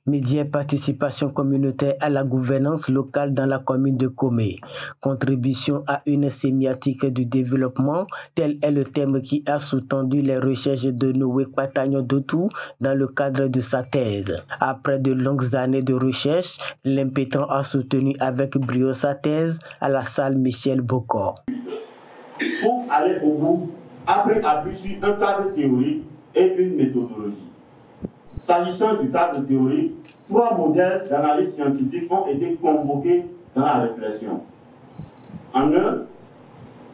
Médias participation communautaire à la gouvernance locale dans la commune de Komé. Contribution à une sémiatique du développement, tel est le thème qui a sous-tendu les recherches de Noé Patagnon Dotou dans le cadre de sa thèse. Après de longues années de recherche, l'impétrant a soutenu avec brio sa thèse à la salle Michel Bocor. Pour aller au bout, après appui sur un cadre théorique et une méthodologie. S'agissant du cadre théorique, 3 modèles d'analyse scientifique ont été convoqués dans la réflexion. En un,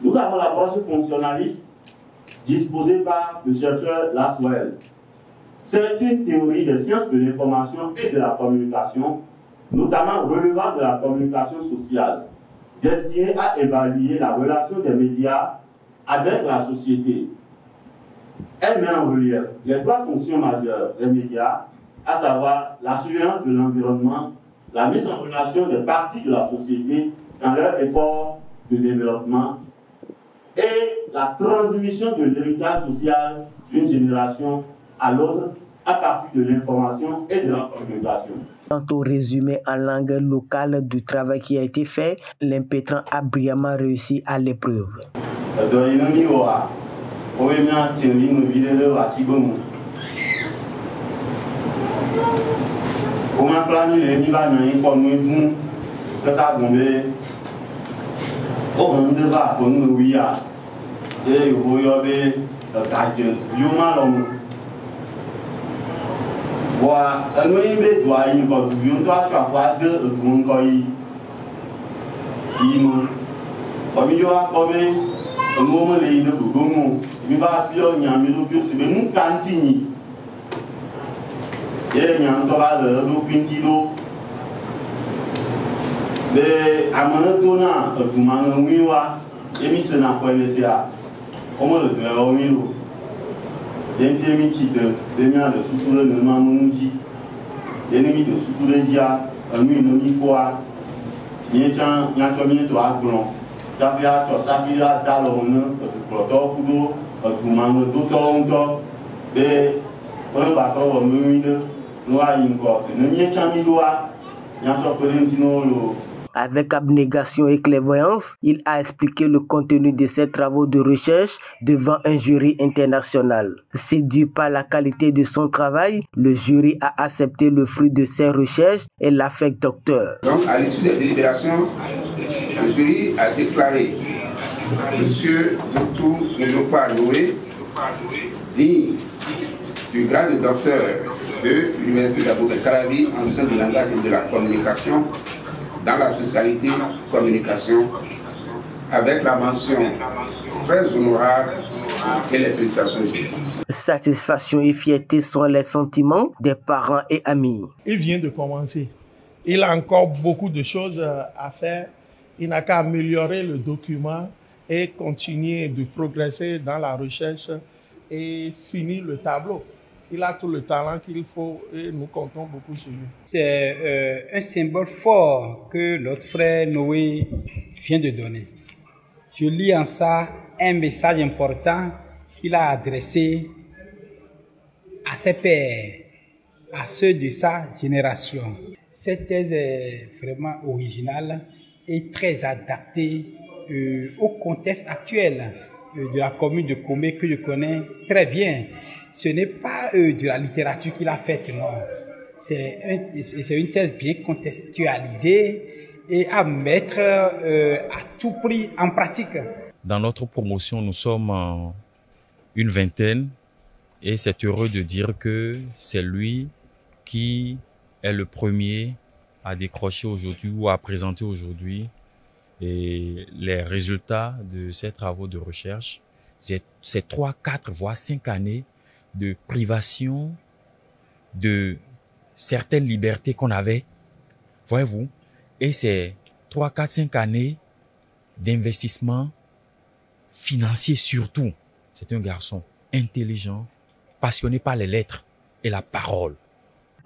nous avons l'approche fonctionnaliste disposée par le chercheur Laswell. C'est une théorie des sciences de l'information et de la communication, notamment relevant de la communication sociale, destinée à évaluer la relation des médias avec la société. Elle met en relief les 3 fonctions majeures des médias, à savoir la surveillance de l'environnement, la mise en relation des parties de la société dans leur effort de développement et la transmission de l'héritage social d'une génération à l'autre à partir de l'information et de la communication. Quant au résumé en langue locale du travail qui a été fait, l'impétrant a brillamment réussi à l'épreuve. Avec abnégation et clairvoyance, il a expliqué le contenu de ses travaux de recherche devant un jury international. Séduit par la qualité de son travail, le jury a accepté le fruit de ses recherches et l'a fait docteur. Donc, à l'issue des délibérations, le jury a déclaré Monsieur Dotou Njopa Noé, digne du grade de docteur de l'Université d'Abou-Bekarabi en sein du langage et de la communication dans la spécialité communication, avec la mention très honorable et les félicitations. Satisfaction et fierté sont les sentiments des parents et amis. Il vient de commencer. Il a encore beaucoup de choses à faire. Il n'a qu'à améliorer le document et continuer de progresser dans la recherche et finir le tableau. Il a tout le talent qu'il faut et nous comptons beaucoup sur lui. C'est un symbole fort que notre frère Noé vient de donner. Je lis en ça un message important qu'il a adressé à ses pairs, à ceux de sa génération. Cette thèse est vraiment originale et très adaptée au contexte actuel de la commune de Komé que je connais très bien. Ce n'est pas de la littérature qu'il a faite, non. C'est une thèse bien contextualisée et à mettre à tout prix en pratique. Dans notre promotion, nous sommes une vingtaine et c'est heureux de dire que c'est lui qui est le premier à décrocher aujourd'hui ou à présenter aujourd'hui les résultats de ces travaux de recherche. C'est 3, 4, voire 5 années de privation de certaines libertés qu'on avait, voyez-vous, et c'est 3, 4, 5 années d'investissement financier surtout. C'est un garçon intelligent, passionné par les lettres et la parole.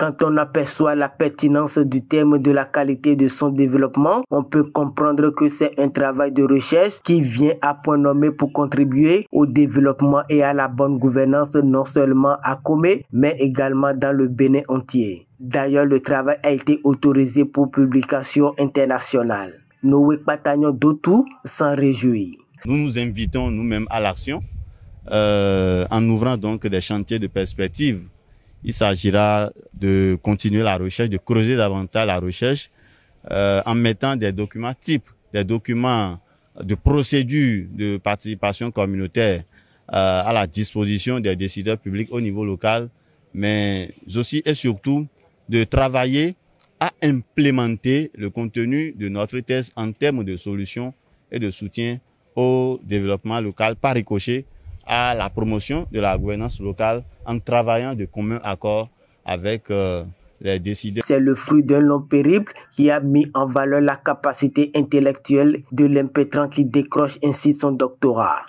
Quand on aperçoit la pertinence du thème de la qualité de son développement, on peut comprendre que c'est un travail de recherche qui vient à point nommé pour contribuer au développement et à la bonne gouvernance non seulement à Comé, mais également dans le Bénin entier. D'ailleurs, le travail a été autorisé pour publication internationale. Noé Patagnon d'Otou s'en réjouit. Nous nous invitons nous-mêmes à l'action en ouvrant donc des chantiers de perspective. Il s'agira de continuer la recherche, de creuser davantage la recherche en mettant des documents types, des documents de procédure de participation communautaire à la disposition des décideurs publics au niveau local, mais aussi et surtout de travailler à implémenter le contenu de notre thèse en termes de solutions et de soutien au développement local par ricochet à la promotion de la gouvernance locale en travaillant de commun accord avec les décideurs. C'est le fruit d'un long périple qui a mis en valeur la capacité intellectuelle de l'impétrant qui décroche ainsi son doctorat.